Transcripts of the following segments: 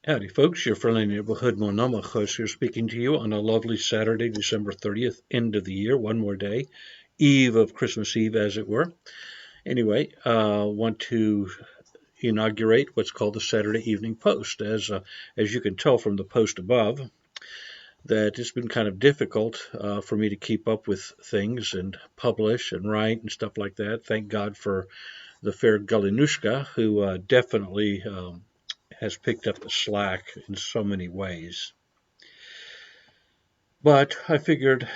Howdy, folks. Your friendly neighborhood Monama host here speaking to you on a lovely Saturday, December 30th, end of the year, one more day, eve of Christmas Eve, as it were. Anyway, want to inaugurate what's called the Saturday Evening Post. As you can tell from the post above, that it's been kind of difficult for me to keep up with things and publish and write and stuff like that. Thank God for the fair Galinushka, who definitely has picked up the slack in so many ways. But I figured,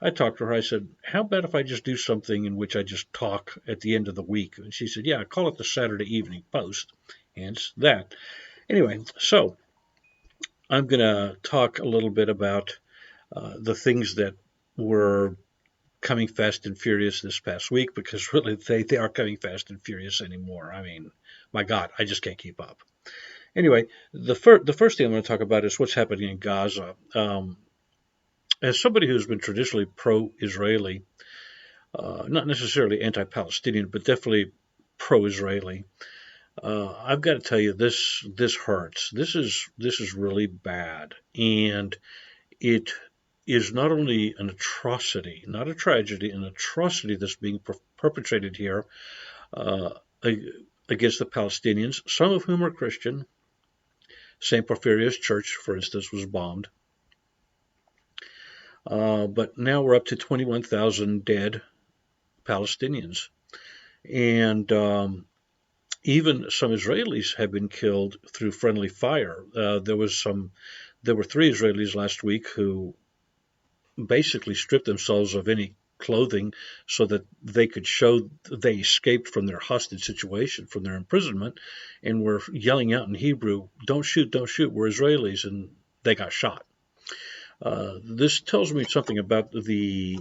I talked to her. I said, how about if I just do something in which I just talk at the end of the week? And she said, yeah, call it the Saturday Evening Post. Hence that. Anyway, so I'm going to talk a little bit about the things that were coming fast and furious this past week, because really they are coming fast and furious anymore. I mean, my God, I just can't keep up. Anyway, the first thing I'm going to talk about is what's happening in Gaza. As somebody who's been traditionally pro-Israeli, not necessarily anti-Palestinian, but definitely pro-Israeli, I've got to tell you this hurts. This is really bad, and it is not only an atrocity, not a tragedy, an atrocity that's being perpetrated here uh, against the Palestinians, some of whom are Christian. St. Porphyria's Church, for instance, was bombed. But now we're up to 21,000 dead Palestinians. And even some Israelis have been killed through friendly fire. There were three Israelis last week who basically stripped themselves of any clothing so that they could show they escaped from their hostage situation, from their imprisonment, and were yelling out in Hebrew, "Don't shoot, don't shoot, we're Israelis," and they got shot. This tells me something about the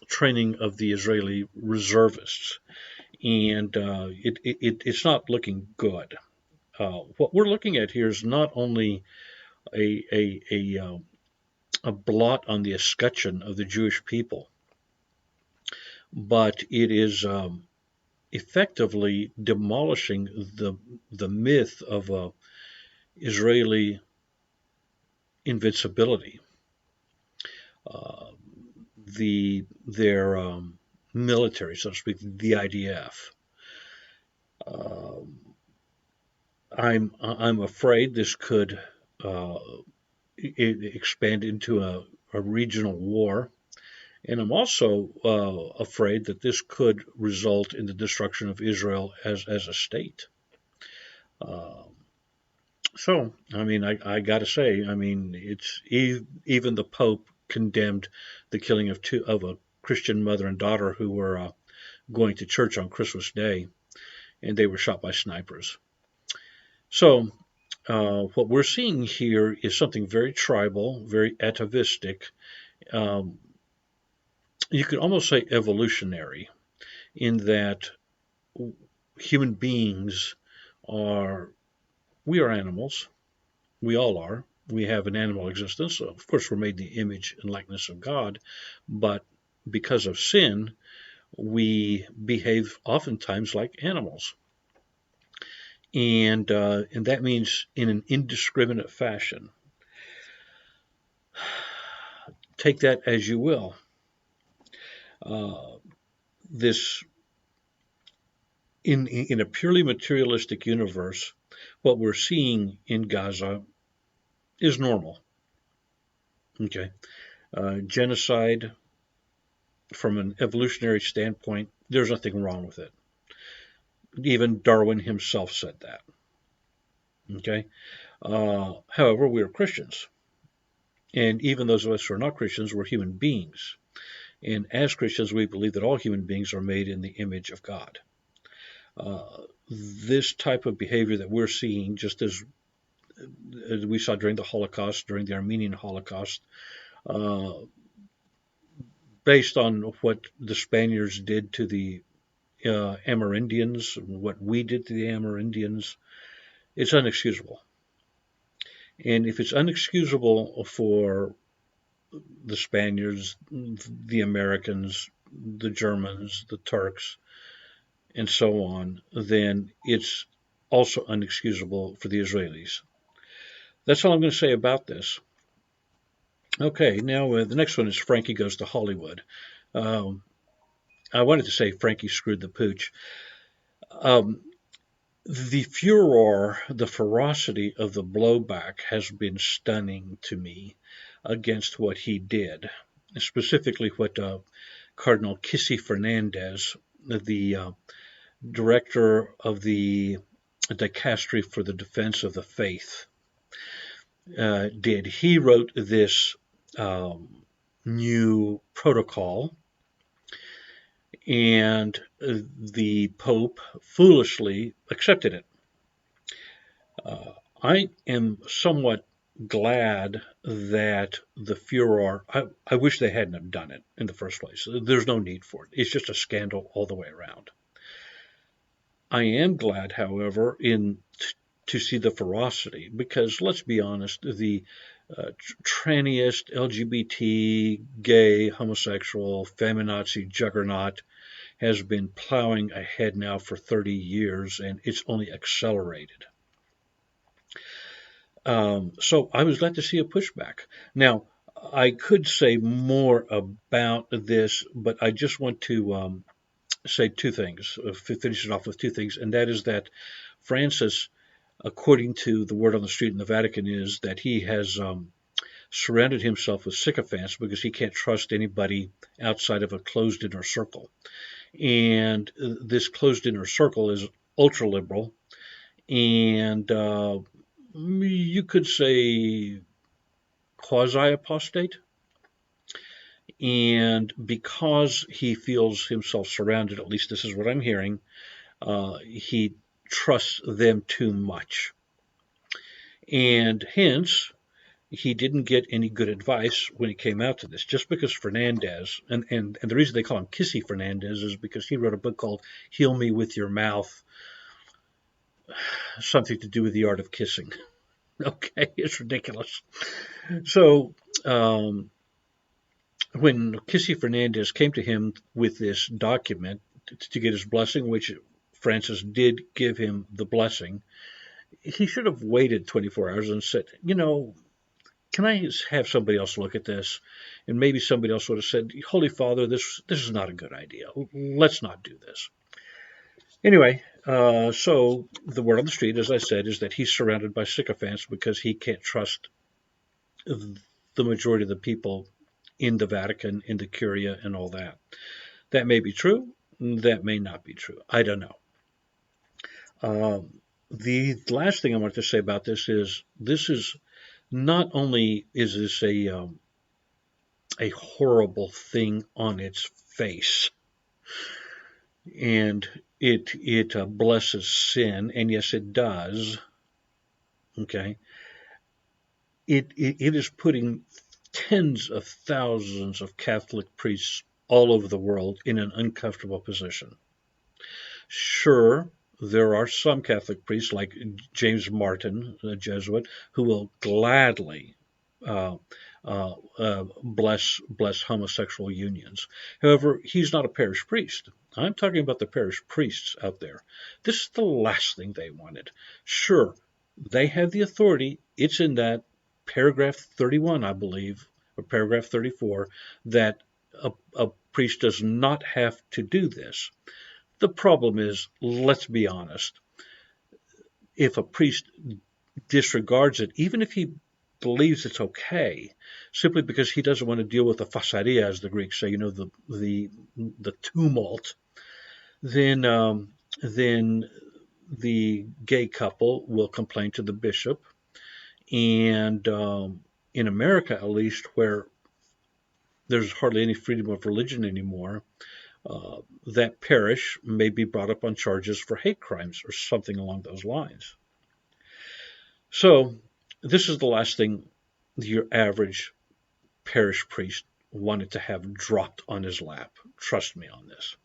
training of the Israeli reservists, and it's not looking good. What we're looking at here is not only a, a, a, uh, a blot on the escutcheon of the Jewish people, but it is effectively demolishing the myth of Israeli invincibility. Uh, their military, so to speak, the IDF. Um, I'm afraid this could uh, expand into a regional war, and I'm also afraid that this could result in the destruction of Israel as a state. Uh, so, I mean, I got to say, I mean, it's even the Pope condemned the killing of a Christian mother and daughter who were going to church on Christmas Day, and they were shot by snipers. So, what we're seeing here is something very tribal, very atavistic. Um, you could almost say evolutionary, in that human beings are, we are animals. We all are. We have an animal existence. So of course, we're made in the image and likeness of God, but because of sin, we behave oftentimes like animals. And that means in an indiscriminate fashion. Take that as you will. Uh, this in a purely materialistic universe, what we're seeing in Gaza is normal. Okay, genocide from an evolutionary standpoint, there's nothing wrong with it. Even Darwin himself said that. Okay, however, we are Christians, and even those of us who are not Christians, we're human beings. And as Christians, we believe that all human beings are made in the image of God. This type of behavior that we're seeing, just as we saw during the Holocaust, during the Armenian Holocaust, uh, based on what the Spaniards did to the Amerindians, what we did to the Amerindians, it's unexcusable. And if it's unexcusable for the Spaniards, the Americans, the Germans, the Turks, and so on, then it's also unexcusable for the Israelis. That's all I'm going to say about this. Okay, now the next one is Frankie Goes to Hollywood. Um, I wanted to say Frankie screwed the pooch. Um, the furor, the ferocity of the blowback has been stunning to me against what he did, specifically what Cardinal Kissy Fernandez, the director of the Dicastery for the Defense of the Faith, did. He wrote this new protocol, and the Pope foolishly accepted it. I am somewhat glad that the furor, I wish they hadn't have done it in the first place. There's no need for it. It's just a scandal all the way around. I am glad, however, to see the ferocity, because let's be honest, the tranniest, LGBT, gay, homosexual, feminazi juggernaut has been plowing ahead now for 30 years, and it's only accelerated. So I was glad to see a pushback. Now, I could say more about this, but I just want to say two things, finish it off with two things, and that is that Francis, according to the word on the street in the Vatican, is that he has surrounded himself with sycophants because he can't trust anybody outside of a closed inner circle. And this closed inner circle is ultra liberal, and you could say quasi apostate. And because he feels himself surrounded, at least this is what I'm hearing, he trusts them too much. And hence, he didn't get any good advice when he came out to this. Just because Fernandez, and the reason they call him Kissy Fernandez is because he wrote a book called Heal Me With Your Mouth, something to do with the art of kissing. Okay, it's ridiculous. So, when Kissy Fernandez came to him with this document to get his blessing, which Francis did give him the blessing, he should have waited 24 hours and said, can I have somebody else look at this? And maybe somebody else would have said, Holy Father, this is not a good idea. Let's not do this. Anyway, so the word on the street, as I said, is that he's surrounded by sycophants because he can't trust the majority of the people in the Vatican, in the Curia, and all that. That may be true. That may not be true. I don't know. The last thing I want to say about this is not only is this a horrible thing on its face, and it blesses sin, and yes, it does. Okay, it is putting tens of thousands of Catholic priests all over the world in an uncomfortable position. Sure, there are some Catholic priests like James Martin, a Jesuit, who will gladly bless homosexual unions. However, he's not a parish priest. I'm talking about the parish priests out there. This is the last thing they wanted. Sure, they have the authority. It's in that paragraph 31, I believe, or paragraph 34, that a priest does not have to do this. The problem is, let's be honest, if a priest disregards it, even if he believes it's okay, simply because he doesn't want to deal with the fasaria, as the Greeks say, the tumult, then the gay couple will complain to the bishop. And in America, at least, where there's hardly any freedom of religion anymore, that parish may be brought up on charges for hate crimes or something along those lines. So this is the last thing your average parish priest wanted to have dropped on his lap. Trust me on this.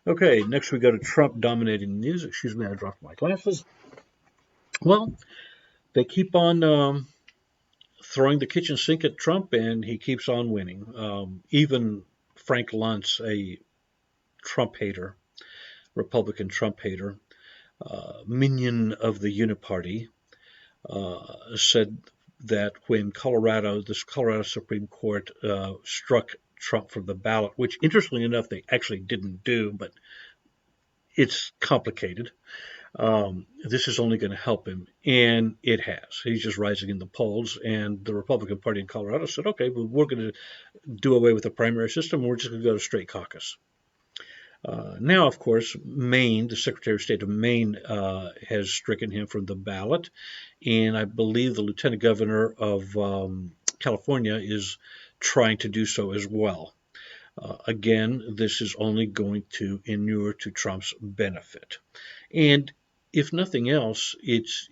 Okay, next we go to Trump dominating the news. Excuse me, I dropped my glasses. Well, they keep on throwing the kitchen sink at Trump, and he keeps on winning. Even Frank Luntz, a Trump hater, Republican Trump hater, minion of the Uniparty, said that when this Colorado Supreme Court struck Trump from the ballot, which interestingly enough they actually didn't do, but it's complicated. This is only going to help him, and it has. He's just rising in the polls, and the Republican Party in Colorado said, okay, well, we're going to do away with the primary system, and we're just going to go to straight caucus. Now, of course, Maine, the Secretary of State of Maine, has stricken him from the ballot, and I believe the Lieutenant Governor of California is trying to do so as well. Again, this is only going to inure to Trump's benefit. And if nothing else, it's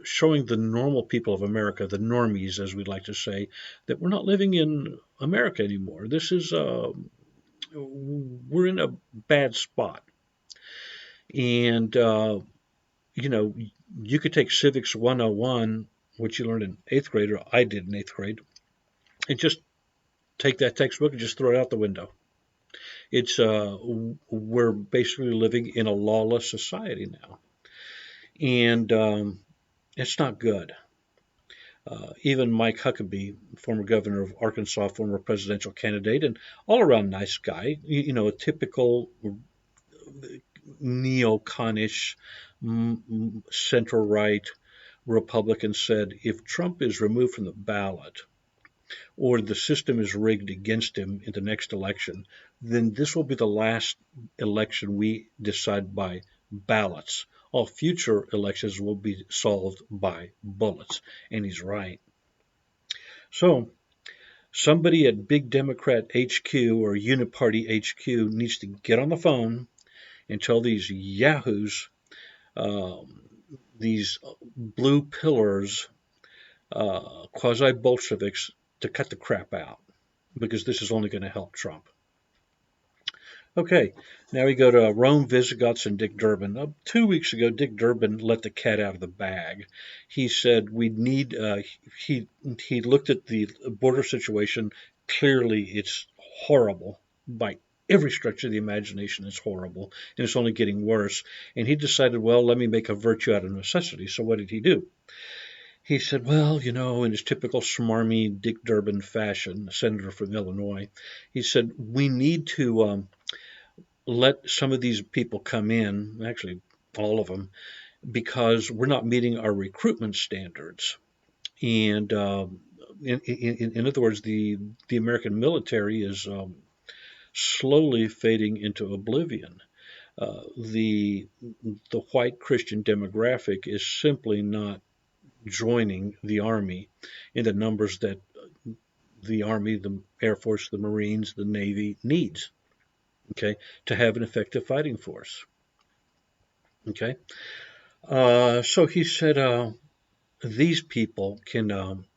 showing the normal people of America, the normies, as we like to say, that we're not living in America anymore. This is we're in a bad spot. And, you could take Civics 101, which you learned in 8th grade, or I did in 8th grade, and just take that textbook and just throw it out the window. It's we're basically living in a lawless society now. And it's not good. Even Mike Huckabee, former governor of Arkansas, former presidential candidate, and all around nice guy, a typical neoconish center right Republican, said if Trump is removed from the ballot or the system is rigged against him in the next election, then this will be the last election we decide by ballots. All future elections will be solved by bullets. And he's right. So somebody at Big Democrat HQ or Uniparty HQ needs to get on the phone and tell these yahoos, these blue pillars, quasi-Bolsheviks, to cut the crap out, because this is only going to help Trump. Okay, now we go to Rome, Visigoths, and Dick Durbin. 2 weeks ago, Dick Durbin let the cat out of the bag. He said we need. He looked at the border situation. Clearly, it's horrible by every stretch of the imagination. It's horrible, and it's only getting worse. And he decided, well, let me make a virtue out of necessity. So what did he do? He said, well, in his typical smarmy Dick Durbin fashion, senator from Illinois, he said, we need to let some of these people come in, actually all of them, because we're not meeting our recruitment standards. And in other words, the American military is slowly fading into oblivion. The white Christian demographic is simply not joining the Army in the numbers that the Army, the Air Force, the Marines, the Navy needs, okay, to have an effective fighting force. Okay, so he said these people can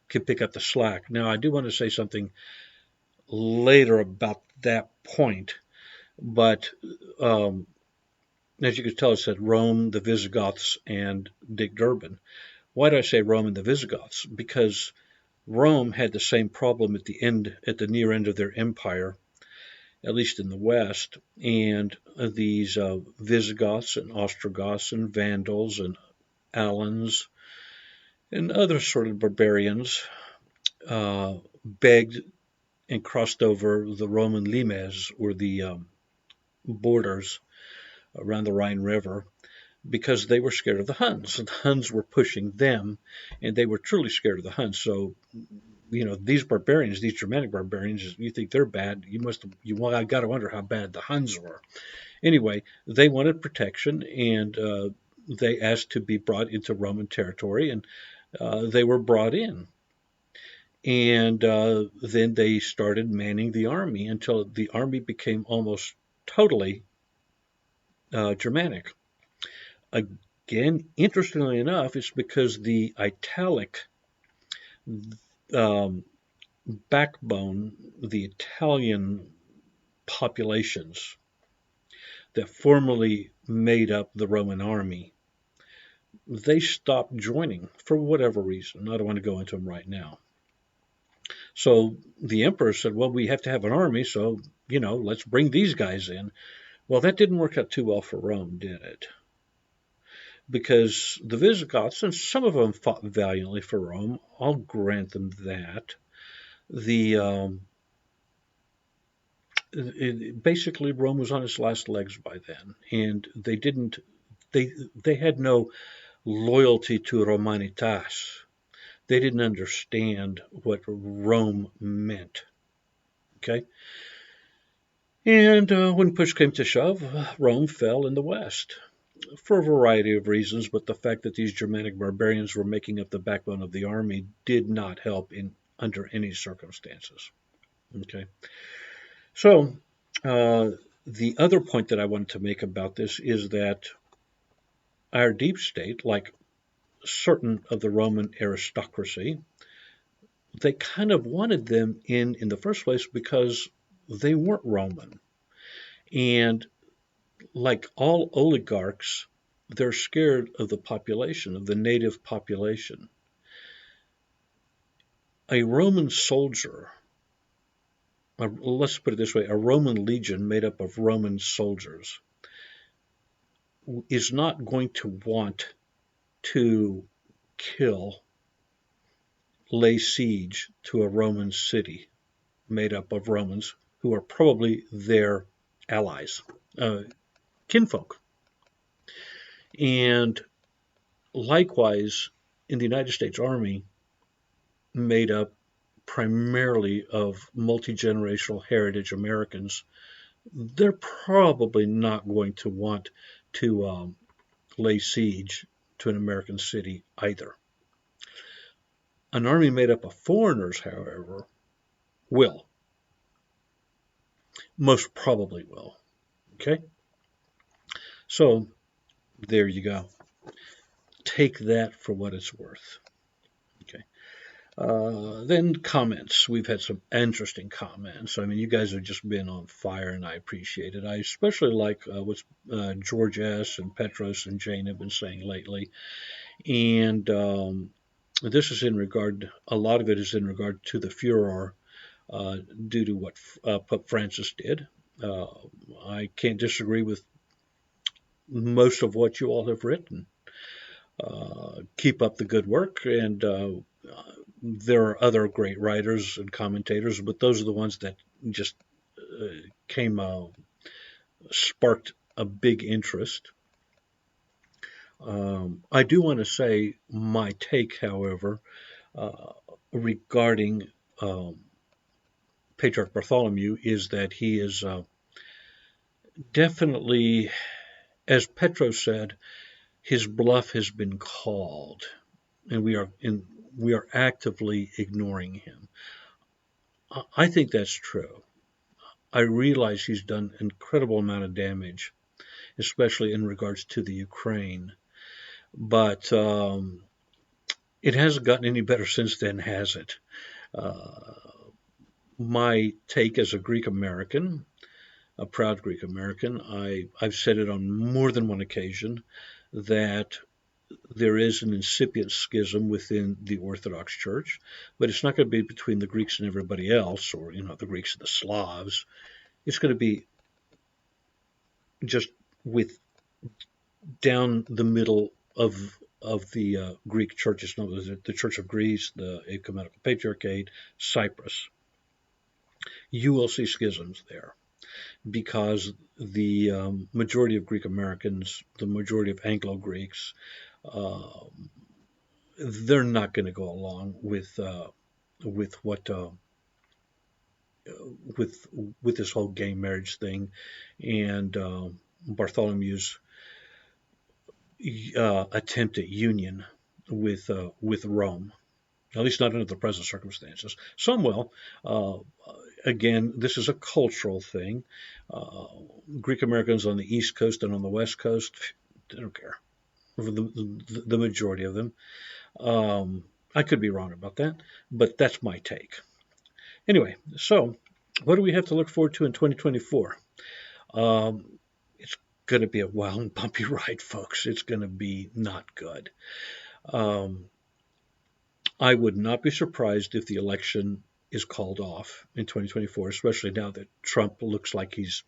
pick up the slack. Now, I do want to say something later about that point, but as you can tell, it said Rome, the Visigoths, and Dick Durbin. Why do I say Rome and the Visigoths? Because Rome had the same problem at the near end of their empire, at least in the West, and these Visigoths and Ostrogoths and Vandals and Alans and other sort of barbarians begged and crossed over the Roman limes, or the borders around the Rhine River, because they were scared of the Huns. And the Huns were pushing them, and they were truly scared of the Huns. So, these barbarians, these Germanic barbarians, you think they're bad, I got to wonder how bad the Huns were. Anyway, they wanted protection, and they asked to be brought into Roman territory, and they were brought in. And then they started manning the army until the army became almost totally Germanic. Again, interestingly enough, it's because the Italic backbone, the Italian populations that formerly made up the Roman army, they stopped joining for whatever reason. I don't want to go into them right now. So the emperor said, well, we have to have an army, so, let's bring these guys in. Well, that didn't work out too well for Rome, did it? because the Visigoths, and some of them fought valiantly for Rome, I'll grant them that. The basically Rome was on its last legs by then, and they had no loyalty to Romanitas. They didn't understand what Rome meant. Okay, and when push came to shove, Rome fell in the west for a variety of reasons, but the fact that these Germanic barbarians were making up the backbone of the army did not help in under any circumstances. Okay, so the other point that I wanted to make about this is that our deep state, like certain of the Roman aristocracy, they kind of wanted them in the first place because they weren't Roman. And like all oligarchs, they're scared of the population, of the native population. A Roman soldier, let's put it this way, a Roman legion made up of Roman soldiers is not going to want to kill, lay siege to a Roman city made up of Romans who are probably their allies, kinfolk. And likewise, in the United States Army, made up primarily of multi-generational heritage Americans, they're probably not going to want to lay siege to an American city either. An army made up of foreigners, however, will. Most probably will. Okay? So, there you go. Take that for what it's worth. Okay. Then comments. We've had some interesting comments. I mean, you guys have just been on fire, and I appreciate it. I especially like what George S. and Petros and Jane have been saying lately. And this is in regard, a lot of it is in regard to the furor due to what Pope Francis did. I can't disagree with most of what you all have written. Keep up the good work, and there are other great writers and commentators, but those are the ones that just came sparked a big interest. I do want to say my take, however, regarding Patriarch Bartholomew is that he is definitely, as Petros said, his bluff has been called, and we are actively ignoring him. I think that's true. I realize he's done an incredible amount of damage, especially in regards to the Ukraine, but it hasn't gotten any better since then, has it? My take as a Greek American, a proud Greek American, I've said it on more than one occasion that there is an incipient schism within the Orthodox Church, but it's not going to be between the Greeks and everybody else, or the Greeks and the Slavs. It's going to be just with down the middle of the Greek churches, the Church of Greece, the Ecumenical Patriarchate, Cyprus. You will see schisms there because the majority of Greek Americans, the majority of Anglo-Greeks, they're not going to go along with what with this whole gay marriage thing, and Bartholomew's attempt at union with Rome. At least not under the present circumstances. Some will. Again, this is a cultural thing. Greek Americans on the East Coast and on the West Coast, they don't care. The majority of them. I could be wrong about that, but that's my take. Anyway, so what do we have to look forward to in 2024? It's going to be a wild and bumpy ride, folks. It's going to be not good. I would not be surprised if the election is called off in 2024, especially now that Trump looks like he's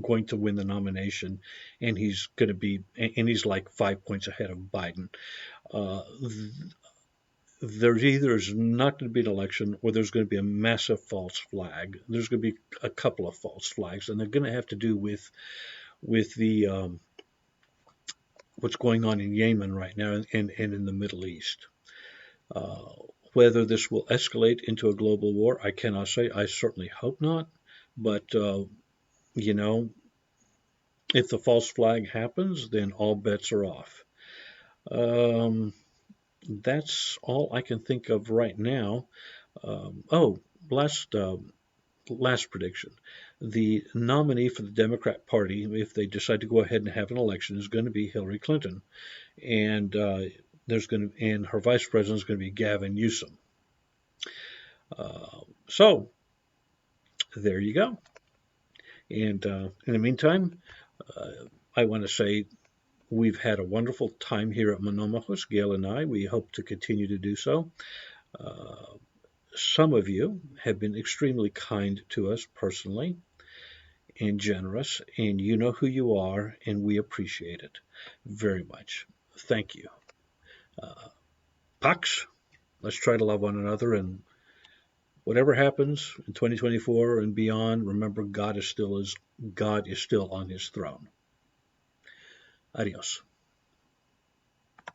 going to win the nomination, and he's like 5 points ahead of Biden. Uh, there's either is not going to be an election or there's going to be a massive false flag. There's going to be a couple of false flags, and they're going to have to do with the what's going on in Yemen right now and in the Middle East. Uh, whether this will escalate into a global war, I cannot say. I certainly hope not. But, you know, if the false flag happens, then all bets are off. Um, that's all I can think of right now. Oh, last prediction. The nominee for the Democrat Party, if they decide to go ahead and have an election, is going to be Hillary Clinton, and and her vice president is going to be Gavin Newsom. So there you go. And in the meantime, I want to say we've had a wonderful time here at Monomachos, Gail and I. We hope to continue to do so. Some of you have been extremely kind to us personally and generous, and you know who you are, and we appreciate it very much. Thank you. Pax, let's try to love one another, and whatever happens in 2024 and beyond, remember God is still on his throne. Adios.